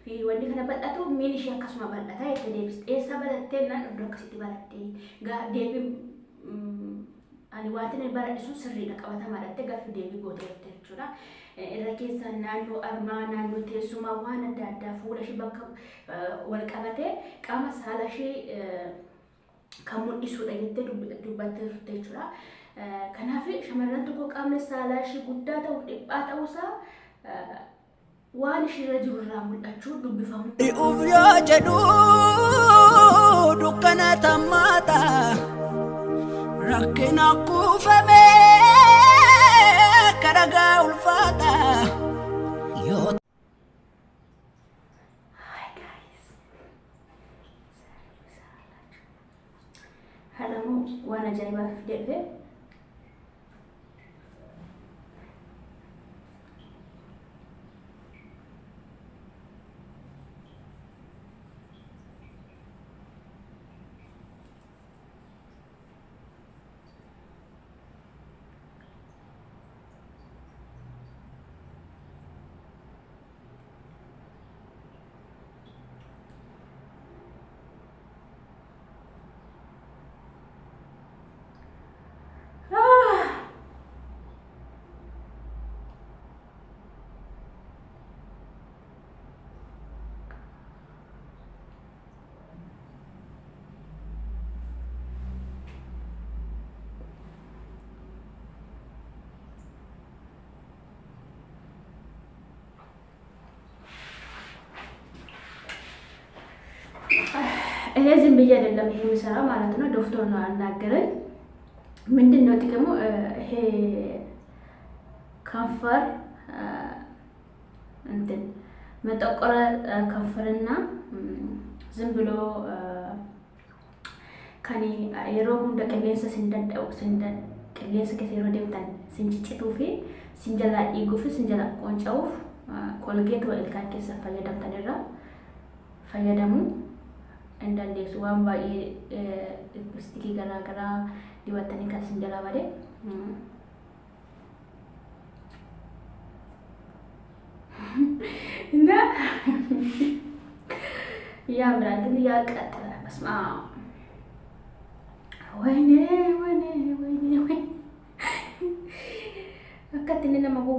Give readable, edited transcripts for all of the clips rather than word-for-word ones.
wanti kana bal'atu miin ishee akkasuma bal'ata jettee deebiste. Eessa balattee naan iddoo akkasitti balattee deebii ani wanti inni baradhisu sirriidha qabatama dhattee gaaffii deebii gootee jirti jechuudha. Irra keessa naannoo armaa naannoo teessumaa waan adda addaa fuula ishee bakka wal qabatee qaama saala ishee kan mul'isuudha jettee dubbattee turte jechuudha. Kanaaf shamarran tokko qaamni saalaa ishee guddaa ta'uu dhiphaa ta'uusaa waan ishirra jiru irraa mul'achuu dubbifamu. Ri'uuf yoo jedhu dukkana tammaata rakkina kuufamee karagaa ulfaata yoo. Hi guys. Halamu waan ajaa'ibaaf deebi'e. ይሄ ዝም ብዬ አይደለም ይሄ የሚሰራ ማለት ነው። ዶክተር ነው አናገረኝ። ምንድነው ጥቅሙ? ይሄ ከንፈር እንትን መጠቆረ ከንፈርና ዝም ብሎ ከኔ የሮም እንደቀለሰ ቅሌስ ከሴሮ ደምታን ሲንጭጭቱፊ ሲንጀላ ይጉፍ ሲንጀላ ቆንጫው ኮልጌት ወልካን ከሰ ፈየደምታደራ ፈየደሙ እንደዚህ ዋን ባይ ስቲኪ ገራገራ ዲወተኒ ከሲንጀላ ባደ እና ያምራል ግን ያቃጥላል። በስማ ወይኔ ወይኔ ወይኔ ወይኔ አካትኒ ለማው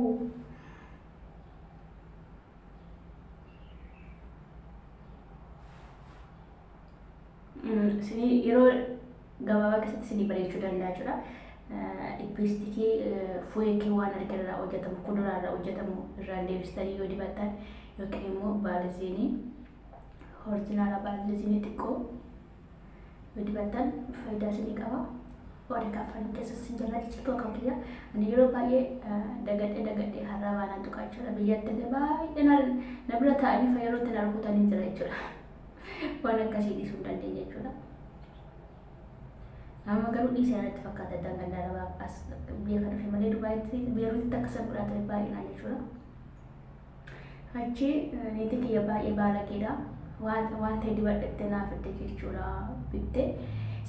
sini yeroo gabaabaa keessatti sini bareechuu danda'a jechuudha. Lippistikii fuullee waan argaa hojjetamu kuduraa irraa hojjetamu irraa deebistanii yoo dibattan yookiin immoo baaliziinii oriijinaala baaliziinii xiqqoo yoo dibattan faayidaa sini qaba. Warri kaffaltii keessatti sinjala ciccitoo akka kiyya ani yeroo baay'ee dagadhee har'a baanaan tuqaa jechuudha. Biyyatti illee baay'ee na bira taa'anii fayyadootti na rukutanii jira jechuudha. Waan akkasii dhiisuu hin dandeenye jechuudha. Nama garuu dhiisee irratti fakkaata dangandaa as biyya kana dhufe malee Dubaayitti Beeruutti akka isaan fudhatanii baay'inaan jechuudha. Achi niitiin kiyya baay'ee baalageedha. Waan ta'e dibadhattee naaf itti jechuudha bitte.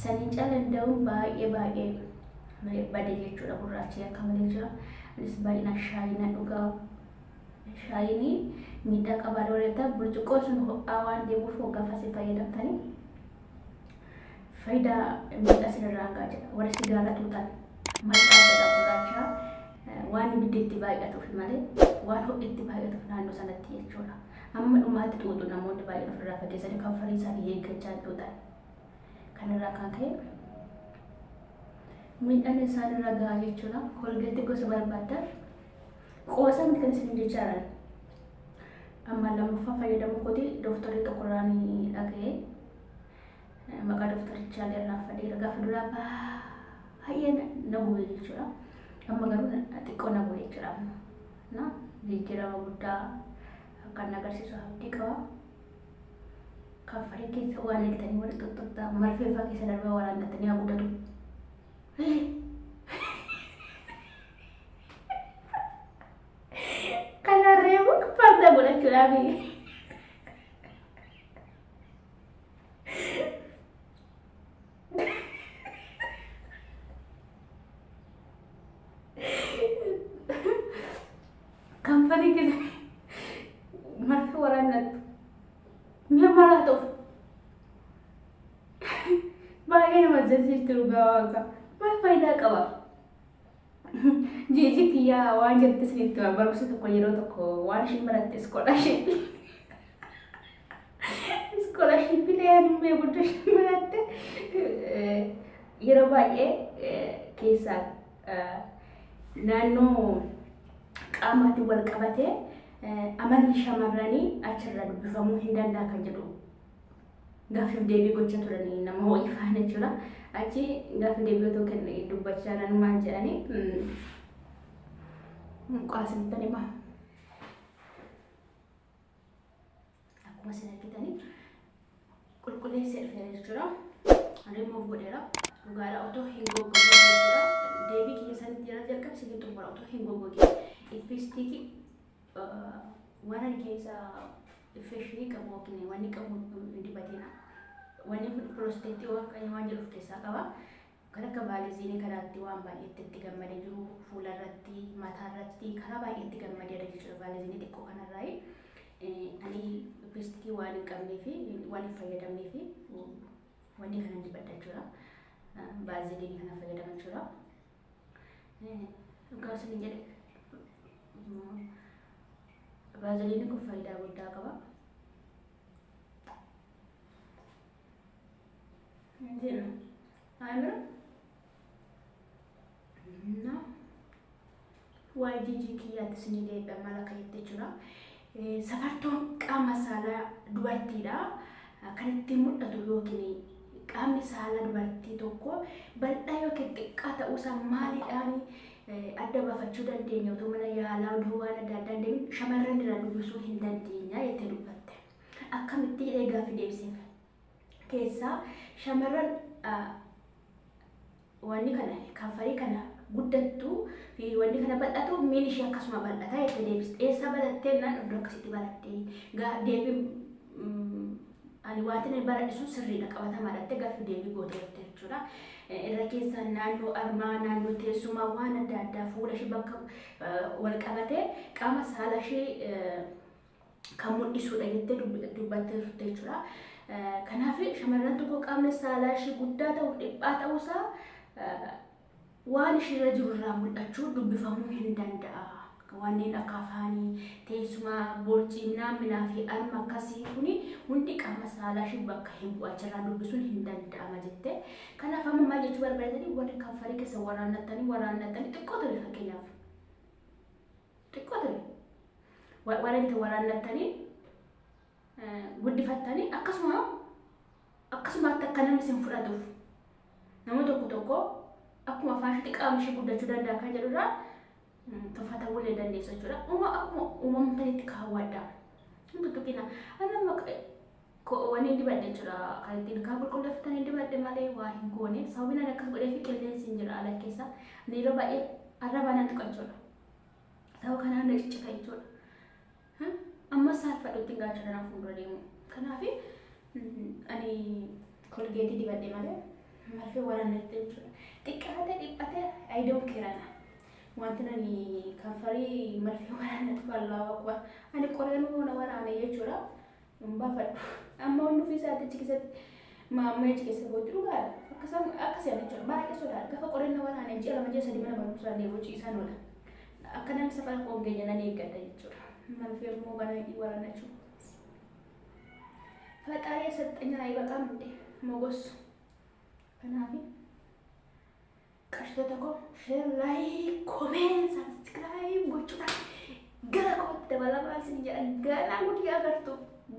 Saniin caalaa baay'ee badee jechuudha gurraachi akka malee jira. Anis baay'inaan shaayii nan dhugaa. Shaayii miidhaa qabaa dhoorata burcuqqoo sun ho'aa waan deemuuf hoggaafas fayyadamtanii faayidaa miidhaa sinirraa hangaa jedha. Warri sigaaraa tuutan maqaa jedha gurraacha waan ibiddeetti baay'atuuf malee waan ho'itti baay'atuuf naannoo sanatti jechuudha. Amma dhumaatti tuutu namoonni baay'een ofirraa fageessanii kanfarii isaanii eeggachaa tuutan. Kanarraa kan ka'e miidhaan isaanirra gahaa jechuudha. Kolgeetti gosa barbaadan qoosamni kan isin jechaaran. Amma lammaffaa fayyadamu kooti dooktarri tokkorraanii dhaga'ee maqaa dooktarichaa irraa fadhee gaafa duraa baay'ee na gube jechuudha. Amma garuu xiqqoo na gube jechuudha. Na jijjiirama guddaa kan agarsiisu abdii qaba. Kanfarii keessa waan eeggatanii walitti tuttuqxaa marfeeffaa keessa darbaa waraangatanii haa guddatu. Kanarreebu farda godhachuudhaafi. Kanfarii keessa marfee waraangattu marato baay'ee nama jajjajiru gaawaa maal faayidaa qaba jiji kiyyaa waan jette isinitti barumsa tokko yeroo tokko waan ishiin baratte scholarship leen mee guddaa ishiin baratte yeroo baay'ee keessaa naannoo qaamatti wal qabatee amalli shamarranii achirra dubbifamuu hin danda'a kan jedhu gaaffii deebii gochaa turanii nama ho'i faana jechuudha. Achi gaaffii deebii otoo kan dubbachaa nan maal jedhanii qaasimtani maa akkuma isin argitanii qulqulleessee dhufeera jechuudha. Adeemuuf godheera dhugaadha otoo hin goggogee jechuudha. Deebii kiyya sanitti yeroo jalqabsiitii xumura otoo hin goggogee lippistiikii waan keessa ifeeshii qabu yookiin wanni qabu dibateera. Wanni piroosteetii waan jedhu of keessaa qaba. Kan akka baaliziinii kanaatti waan baay'eetti itti gammadee jiru fuula irratti mataa irratti karaa baay'eetti gammadee jechuudha. Baaliziinii xiqqoo kanarraa ani lippistiikii waan hin qabnee fi waan hin fayyadamnee fi wanni kana dibadha jechuudha. Baaliziinii kana fayyadama jechuudha. Dhugaas ni jedhe baaliziiniin kun faayidaa guddaa qaba. Amir no wajiji kiyyaatti isinii deebi'a mala kayyatti jechuudha. Safartoon qaama saalaa dubartiidha. Kan ittiin mul'atu yookiin qaamni saalaa dubartii tokko bal'aa yookiin xiqqaa ta'uusaa maaliidhaan adda baafachuu dandeenya otoo mana yaalaa oduu waan adda addaa deemin shamarran irraa dubbisuu hin dandeenya jettee dubbatte. Akkamitti jedhee gaaffii deebiseef keessaa shamarran wanni kana kanfarii kana guddattu fi wanni kana bal'atu miin ishee akkasuma bal'ata jettee deebiste. Eessaa barattee naan iddoo akkasitti barattee deebii ani wanti baradhisu sirriidha qabatamaadha jettee gaaffii deebii goote jechuudha. Irra keessa naannoo armaa naannoo teessumaa waan adda addaa fuula ishee bakka wal qabatee qaama saala ishee kan mul'isuudha jettee dubbattee turte jechuudha. Kanaaf shamarran tokko qaamni saalaa ishee guddaa ta'uu dhiphaa ta'uusaa waan ishee irra jiru irraa mul'achuu dubbifamuu hin danda'a. Wanneen akka afaanii teessumaa boolcii naaminaa fi arma akkasii kuni hundi qaama saalaa ishee bakka hin bu'u achirraa dubbisuun hin danda'ama jettee. Kanaaf amma maal jechuu barbaadanii warri kanfarii keessa waraannatanii xiqqoo ture fakkeenyaaf xiqqoo ture waraannatanii guddifattanii akkasuma akka namni isin fudhatuuf nama tokko akkuma afaan ishee qaamni ishee guddachuu danda'a kan jedhurraa tuffatamuu illee dandeessa jechuudha. Akkuma uumamtanitti kaawwadha. Tuttuqina anamma wanni dibadhe jechuudha. Kan ittiin kaan qulqulleeffatanii dibadhe malee waa hin goone. Sababni ani akkas godhee fi qilleensi hin jira ala keessa. Ani yeroo baay'ee arrabaan nan tuqa jechuudha. Sababa kanaan na ciccita jechuudha. Amma saalfadhutti gaachuu danaa fuuldura deemu. Kanaaf ani kolgeetii dibadhe malee marfee waraannatte jechuudha. Xiqqaatee dhiphatee ayidoon kirana. Wanti nani kanfarii marfee waraannatu fallaa wakwa. Ani qoreenuu na waraane jechuudha. Baafadhu. Amma wanni ofii isaatti keessatti maamma keessa gootti dhugaadha. Akkasii jechuudha. Baay'ee sodaadha. Gaafa qoreen na waraane ji'a lama ji'a sadii mana barumsaa deemuu ciisaan oola. Akka namni safara qoongeenya nan eeggadha jechuudha. Marfee immoo banaa waraannachuu. Faxaaree ሰጠኝና ይበቃም እንዴ ሞገስ ከናፊ ቀሽተ ተኮ ሼር ላይ ኮሜንት ሰብስክራይብ ጎቹታ ገና ኮት ተባላባስ እንጂ ገና ጉድ ያገርቱ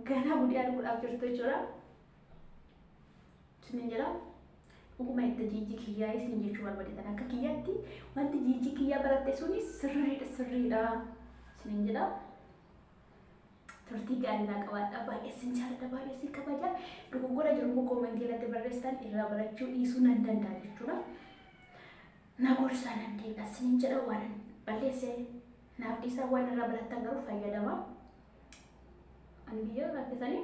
ገና ጉድ ያርጉ አብጀርቶ ይችላል ስንጀራ ኡኩማ ይተጂጂ ኪያይ ስንጀቹ ባልበደ ተናከ ኪያቲ ወንት ጂጂ ኪያ በረተሱኒ ስሪዳ ስንጀራ turtii gaarii naa qabaadha baay'ee sin jaalladha baay'ee sin kabaja dogoggora jiru koomentii irratti barreessitan irraa barachuu dhiisuu nan danda'a jechuudha na gorsaa nan deebi'a sin jedha waan balleessee naaf dhiisaa waan irraa barattan garuu fayyadama ani biyya rakkisanii